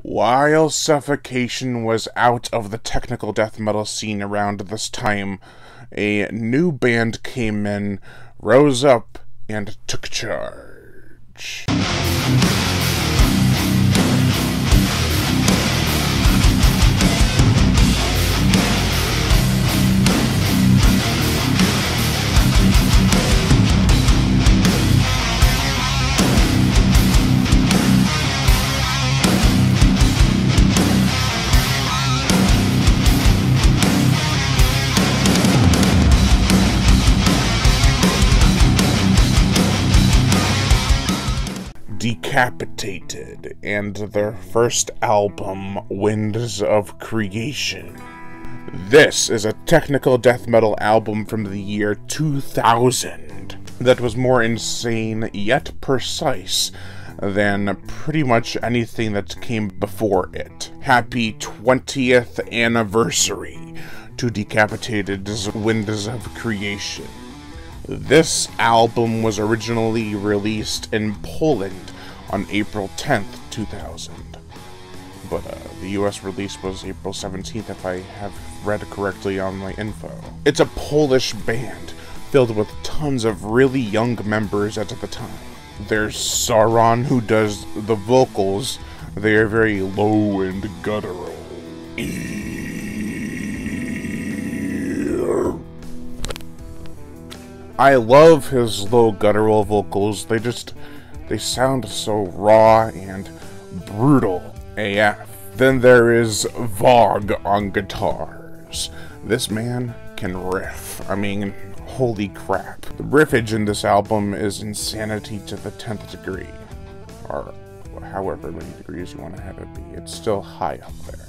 While Suffocation was out of the technical death metal scene around this time, a new band came in, rose up, and took charge. Decapitated, and their first album, Winds of Creation. This is a technical death metal album from the year 2000 that was more insane yet precise than pretty much anything that came before it. Happy 20th anniversary to Decapitated's Winds of Creation. This album was originally released in Poland on April 10th, 2000. But the US release was April 17th, if I have read correctly on my info. It's a Polish band filled with tons of really young members at the time. There's Sauron, who does the vocals. They are very low and guttural. I love his low guttural vocals. They sound so raw and brutal AF. Then there is Vogue on guitars. This man can riff. I mean, holy crap. The riffage in this album is insanity to the 10th degree. Or however many degrees you want to have it be. It's still high up there.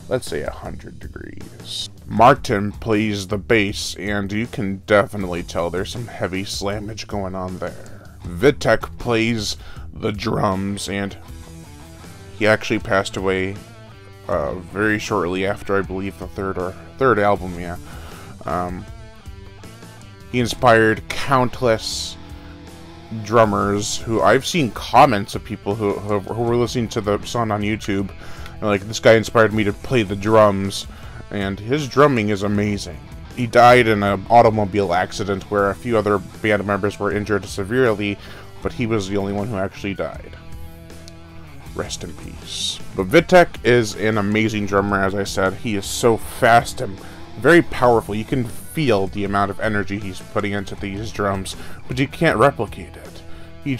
Let's say 100 degrees. Martin plays the bass, and you can definitely tell there's some heavy slammage going on there. Vitek plays the drums, and he actually passed away very shortly after, I believe, the third album. Yeah, he inspired countless drummers who I've seen comments of people who were listening to the song on YouTube, and like, this guy inspired me to play the drums, and his drumming is amazing. He died in an automobile accident where a few other band members were injured severely, but he was the only one who actually died. Rest in peace. But Vitek is an amazing drummer, as I said. He is so fast and very powerful. You can feel the amount of energy he's putting into these drums, but you can't replicate it. He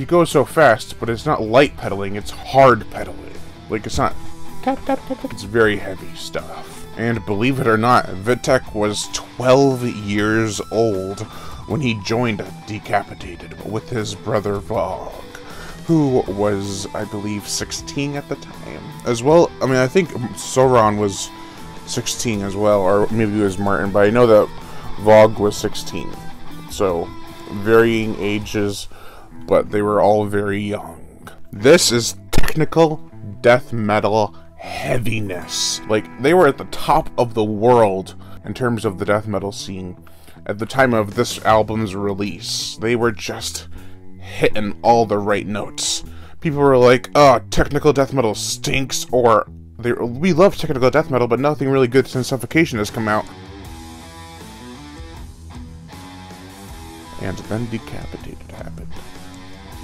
goes so fast, but it's not light pedaling, it's hard pedaling. Like, it's not tap tap tap, it's very heavy stuff. And believe it or not, Vitek was 12 years old when he joined Decapitated with his brother Vogue, who was, I believe, 16 at the time. As well, I mean, I think Sauron was 16 as well, or maybe it was Martin, but I know that Vogue was 16. So, varying ages, but they were all very young. This is technical death metal heaviness. Like, they were at the top of the world in terms of the death metal scene at the time of this album's release. They were just hitting all the right notes. People were like, oh, technical death metal stinks, or we love technical death metal, but nothing really good since Suffocation has come out. And then Decapitated happened.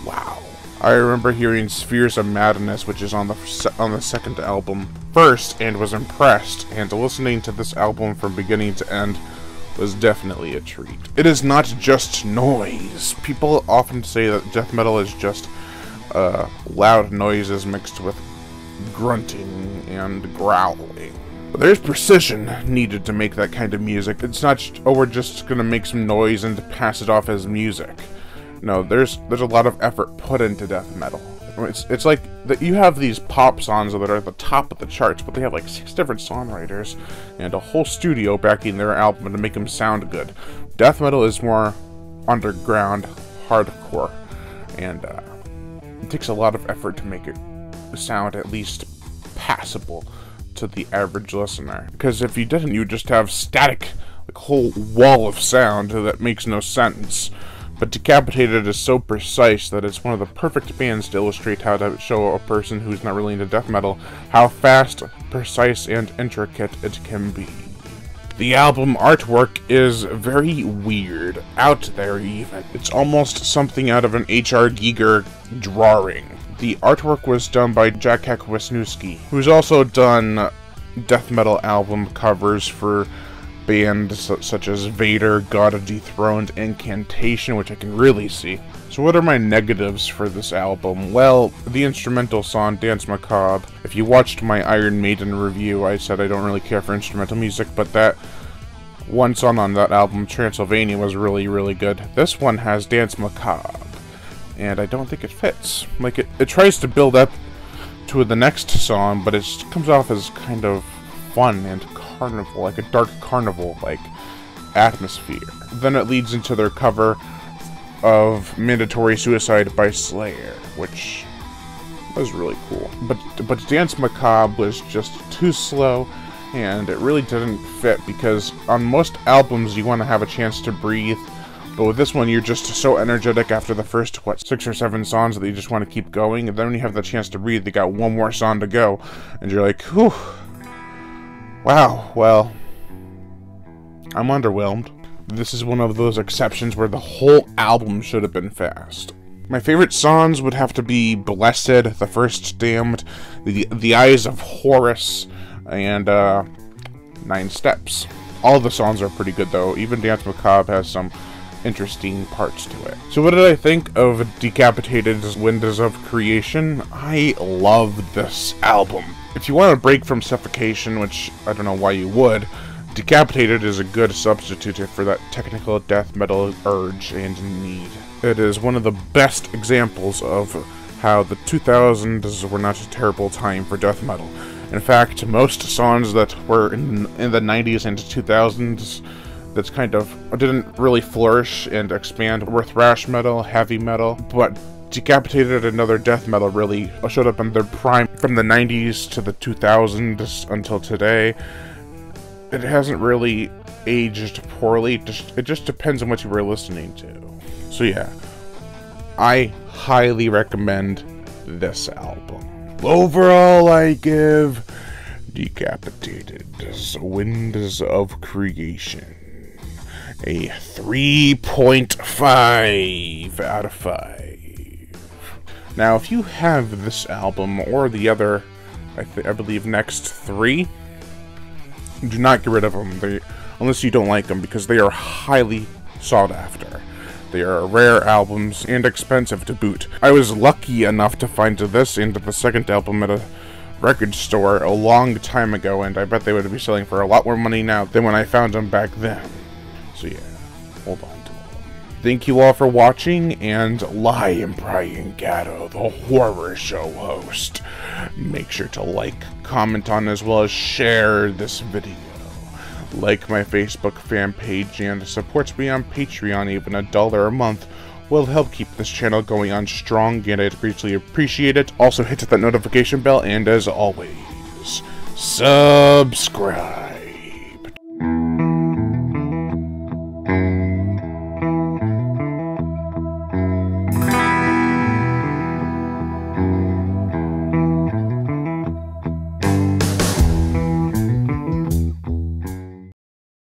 Wow. I remember hearing Spheres of Madness, which is on the second album, first, and was impressed, and listening to this album from beginning to end was definitely a treat. It is not just noise. People often say that death metal is just loud noises mixed with grunting and growling. But there's precision needed to make that kind of music. It's not just, oh, we're just gonna make some noise and pass it off as music. No, there's a lot of effort put into death metal. It's like that you have these pop songs that are at the top of the charts, but they have like 6 different songwriters and a whole studio backing their album to make them sound good. Death metal is more underground, hardcore, and it takes a lot of effort to make it sound at least passable to the average listener. Because if you didn't, you would just have static, like, whole wall of sound that makes no sense. But Decapitated is so precise that it's one of the perfect bands to illustrate how to show a person who's not really into death metal how fast, precise, and intricate it can be. The album artwork is very weird, out there even. It's almost something out of an H.R. Giger drawing. The artwork was done by Jacek Wisniewski, who's also done death metal album covers for bands such as Vader, God of Dethroned, Incantation, which I can really see. So what are my negatives for this album? Well, the instrumental song, Dance Macabre. If you watched my Iron Maiden review, I said I don't really care for instrumental music, but that one song on that album, Transylvania, was really, really good. This one has Dance Macabre, and I don't think it fits. Like, it tries to build up to the next song, but it comes off as kind of fun and carnival, like a dark carnival-like atmosphere. Then it leads into their cover of Mandatory Suicide by Slayer, which was really cool. But Dance Macabre was just too slow, and it really didn't fit, because on most albums you want to have a chance to breathe, but with this one you're just so energetic after the first, 6 or 7 songs that you just want to keep going, and then when you have the chance to breathe, you got one more song to go, and you're like, whew. Wow, well, I'm underwhelmed. This is one of those exceptions where the whole album should have been fast. My favorite songs would have to be Blessed, The First Damned, The Eyes of Horus, and 9 Steps. All the songs are pretty good though. Even Dance Macabre has some interesting parts to it. So what did I think of Decapitated's Windows of Creation? I love this album. If you want a break from suffocation, which I don't know why you would, Decapitated is a good substitute for that technical death metal urge and need. It is one of the best examples of how the 2000s were not a terrible time for death metal. In fact, most songs that were in the 90s and 2000s that's kind of didn't really flourish and expand were thrash metal, heavy metal, but Decapitated and other death metal really showed up in their prime from the 90s to the 2000s until today. It hasn't really aged poorly, it just depends on what you were listening to. So yeah, I highly recommend this album. Overall, I give Decapitated's Windows of Creation a 3.5 out of 5. Now, if you have this album or the other, I believe next 3, do not get rid of them unless you don't like them, because they are highly sought after. They are rare albums and expensive to boot. I was lucky enough to find this and the second album at a record store a long time ago, and I bet they would be selling for a lot more money now than when I found them back then. So yeah, hold on to them. Thank you all for watching, and Liam Brian Gatto, the horror show host. Make sure to like, comment on, as well as share this video. Like my Facebook fan page and support me on Patreon. Even $1 a month will help keep this channel going on strong, and I'd greatly appreciate it. Also hit that notification bell, and as always, subscribe.